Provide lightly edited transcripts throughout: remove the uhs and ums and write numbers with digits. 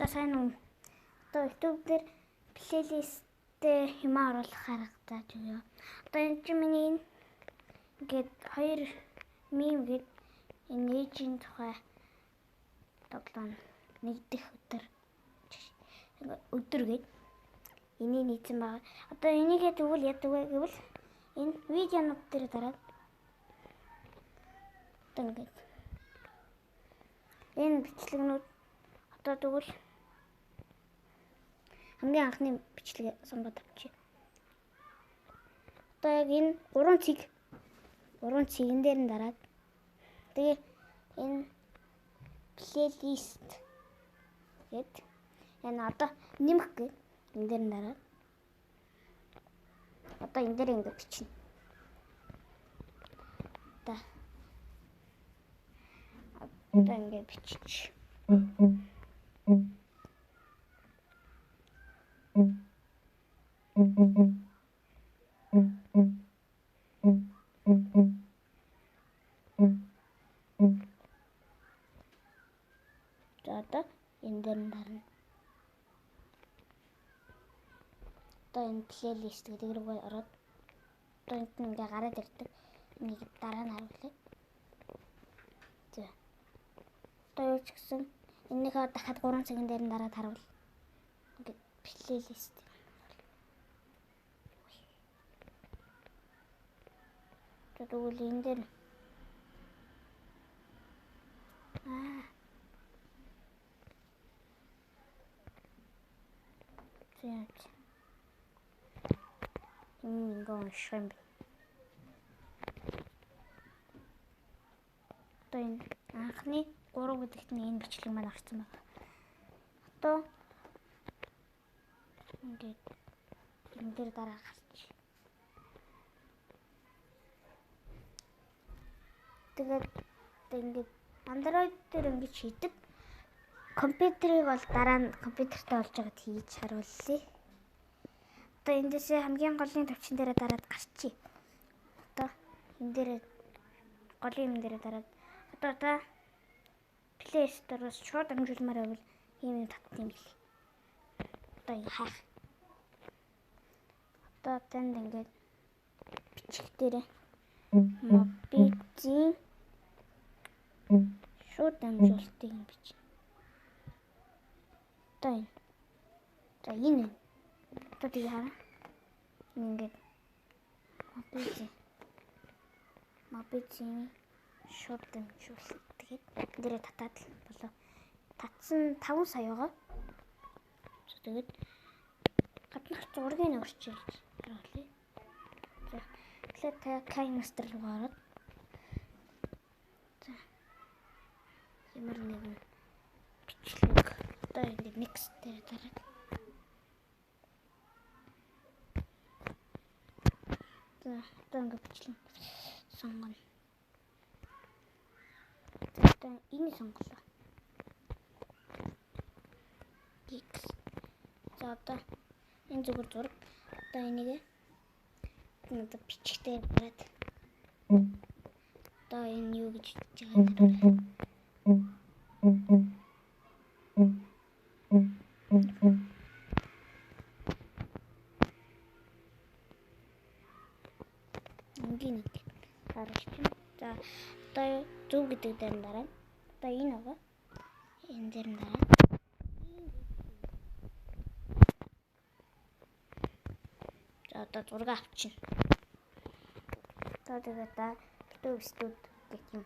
За сайн уу. Одоо YouTube дээр плейлисттэй юм оруулах харагдаж байна. Одоо энэ чинь миний ингээд хоёр мим гээд энэ ээжийн тухай тоглоом нэгдэх өдөр гээд энийг нийцэн байгаа. Одоо энийгээ тэгвэл яадаг вэ гэвэл энэ видеонууд дээр дараад одоо ингээд энэ бичлэгнүүд одоо тэгвэл хамгийн анхны бичлэгээ сонгоод авчи. Одоо яг энэ 3 цэгэн дээр нь дараад тэгээ энэ плейлист гэд энэ одоо нэмэх гээд энэ дээр нь дараад одоо энэ дээр ингэ бичнэ. Одоо ингэ бичиж. Одоо энэ дээр нь дарна. Одоо энэ плейлист гэдэг рүү ороод одоо энд ингээ гараад ирдэг. Энийг дараа нь харуулъя. За. Одоо юу ч гэсэн энийгээ дахиад 3 цагийн дээр нь дараад харуул. Ингээ плейлист. Тэгвэл энэ дээр ингээ унших юм бэ. Одоо энэ анхны 3 гэдэгт нь энэ бичлэг маань орсон байна. Одоо ингээд энэ дээр дараа гарч. Тэгээд ингээд Android дээр ингэж хийдэг. Компьютерийг бол дараа нь компьютертэй болж байгаад хийж харуулъя. Одоо эндээсээ хамгийн голын төвчин дээрээ дараад гарчи. Одоо энэ дээрээ голын юм дээрээ дараад одоо та Play Store-оос шууд амжуулмаар байвал ийм татсан юм бэл. Одоо ингэ хаах. Одоо танд ингээд бичих дээрээ мобицийн шууд амжуултыг юм бич. Одоо энэ. За энэ. Одоо тэгээ хараа. Ингээд мобицийн шууд амжуулт. Тэгээд дээрээ татаад болоо. Татсан 5 сая байгаа. Тэгээд гаднах зургийг өөрчилж харуулъя. За тэгэхээр та KineMaster руу ороод за ямар нэгэн бичлэг одоо ингэ next дээр дараад за одоо ингэ бичлэг сонгоно. За энэ сонголоо. X. За одоо энэ зүгээр зураг. Одоо энийг одоо бичгтэй бариад. Одоо энэ юу гэж хэлж байгаа юм. Ингээд хараач. За одоо зөв гэдэг дээр нь дараа. Одоо энэ байгаа. Энэ дээр нь дараа. За одоо зураг авчихна. Одоо тэгээд YouTube Studio гэх юм.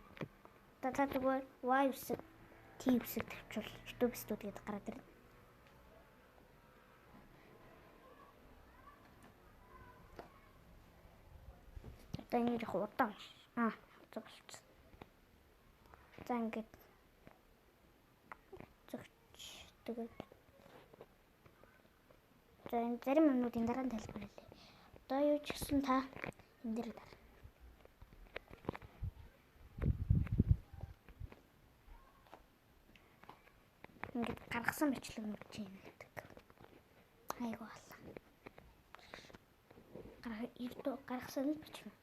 Одоо та зүгээр Y үсэг T үсэг тавьчвал YouTube Studio гэдэг гараад ирнэ. Одоо энэ их удаан. Зөвлөж. За ингээд зөвч тэгээд за энэ зарим юмнуудын дараа нь тайлбарлая. Одоо юу ч гэсэн та энэ дээр дараа. Ингээд гаргасан бичлэгнүүд чинь гэдэг. Айгуу алла. Гаргасан л бичлэг.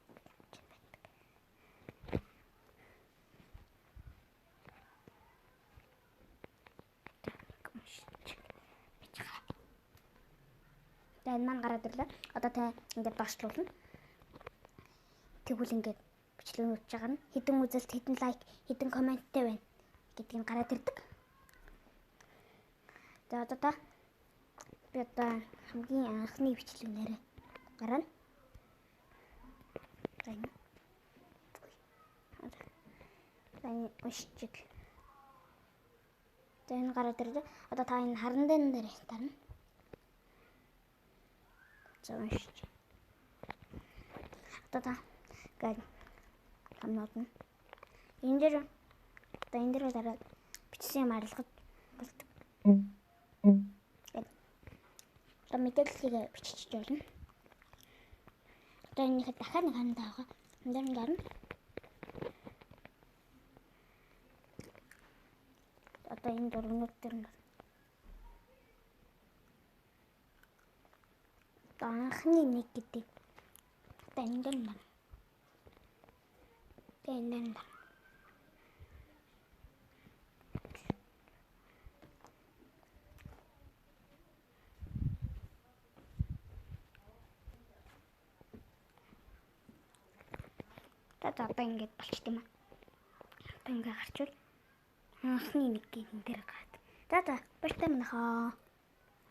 За энэ маань гараад ирлээ. Одоо та ингээд доошлуулна. Тэгвэл ингээд бичлэг үзэж байгаа нь хэдэн үзэлт, хэдэн лайк, хэдэн комменттэй байна гэдгийг гараад ирдэг. За одоо та би одоо хамгийн анхны бичлэг нэрээ гарна. За энэ уншчих. За энэ гараад ирлээ. Одоо та энэ харан дээр тарна. За уншиж. Одоо та гад хамнууд нь энэ дээр одоо энэ дээр дараад бичсэн юм арилгаж болдог. Одоо мэдээллийг бичиж болно. Одоо энийхээ дахиад нэг хандаа байгаа. Энд дээр гарна. Одоо энэ дургнууд дээр нь анхны нэг гэдэг. Одоо энэ дээр нь байна. Тэгээ энэ дээр нь байна. Одоо ингээд болчихд юм аа. Одоо ингээд гарчвал анхны нэг гэдэг энэ дээр гад. За баяртай манайхаа.